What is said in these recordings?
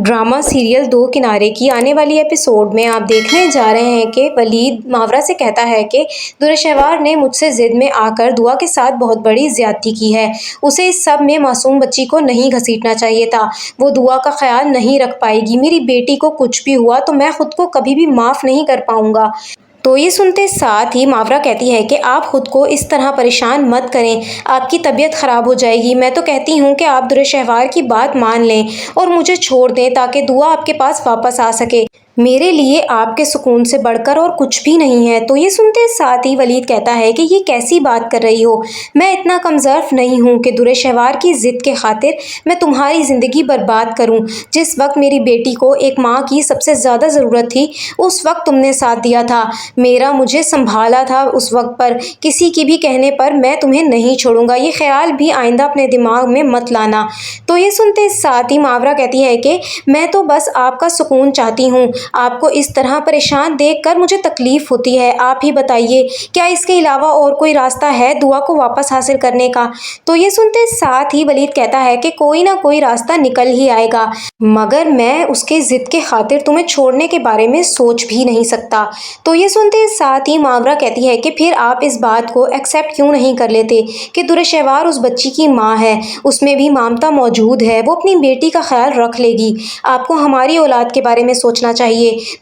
Drama serial दो किनारे की आने वाली एपिसोड में आप देखने जा रहे हैं कि वलीद मावरा से कहता है कि दुर्शहवार ने मुझसे ज़िद में आकर दुआ के साथ बहुत बड़ी ज़्यादती की है। उसे इस सब में मासूम बच्ची को नहीं घसीटना चाहिए था। वो दुआ का ख्याल नहीं रख पाएगी। मेरी बेटी को कुछ भी हुआ तो मैं खुद को कभी भी माफ़ नहीं कर पाऊंगा। तो ये सुनते साथ ही मावरा कहती है कि आप खुद को इस तरह परेशान मत करें, आपकी तबीयत ख़राब हो जाएगी। मैं तो कहती हूँ कि आप दुर्शहवार की बात मान लें और मुझे छोड़ दें ताकि दुआ आपके पास वापस आ सके। मेरे लिए आपके सुकून से बढ़कर और कुछ भी नहीं है। तो ये सुनते साथ ही वलीद कहता है कि ये कैसी बात कर रही हो, मैं इतना कमज़र्फ नहीं हूँ कि दुर्शहवार की ज़िद के खातिर मैं तुम्हारी ज़िंदगी बर्बाद करूँ। जिस वक्त मेरी बेटी को एक माँ की सबसे ज़्यादा ज़रूरत थी उस वक्त तुमने साथ दिया था, मेरा मुझे संभाला था उस वक्त पर। किसी की भी कहने पर मैं तुम्हें नहीं छोड़ूंगा, ये ख्याल भी आइंदा अपने दिमाग में मत लाना। तो ये सुनते साथ ही मावरा कहती है कि मैं तो बस आपका सुकून चाहती हूँ, आपको इस तरह परेशान देखकर मुझे तकलीफ होती है। आप ही बताइए, क्या इसके अलावा और कोई रास्ता है दुआ को वापस हासिल करने का? तो ये सुनते साथ ही वलीद कहता है कि कोई ना कोई रास्ता निकल ही आएगा, मगर मैं उसके ज़िद के खातिर तुम्हें छोड़ने के बारे में सोच भी नहीं सकता। तो ये सुनते साथ ही मावरा कहती है कि फिर आप इस बात को एक्सेप्ट क्यों नहीं कर लेते कि दुर्शहवार उस बच्ची की माँ है, उसमें भी ममता मौजूद है, वो अपनी बेटी का ख्याल रख लेगी। आपको हमारी औलाद के बारे में सोचना चाहिए।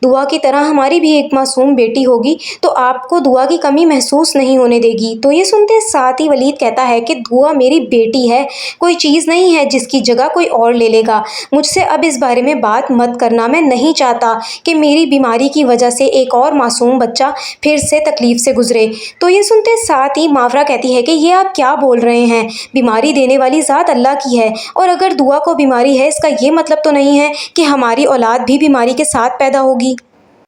दुआ की तरह हमारी भी एक मासूम बेटी होगी तो आपको दुआ की कमी महसूस नहीं होने देगी। तो ये सुनते साथ ही वलीद कहता है कि दुआ मेरी बेटी है, कोई चीज़ नहीं है जिसकी जगह कोई और ले लेगा। मुझसे अब इस बारे में बात मत करना। मैं नहीं चाहता कि मेरी बीमारी की वजह से एक और मासूम बच्चा फिर से तकलीफ से गुजरे। तो ये सुनते साथ ही मावरा कहती है कि ये आप क्या बोल रहे हैं, बीमारी देने वाली ज़ात अल्लाह की है, और अगर दुआ को बीमारी है इसका ये मतलब तो नहीं है कि हमारी औलाद भी बीमारी के साथ पैदा होगी।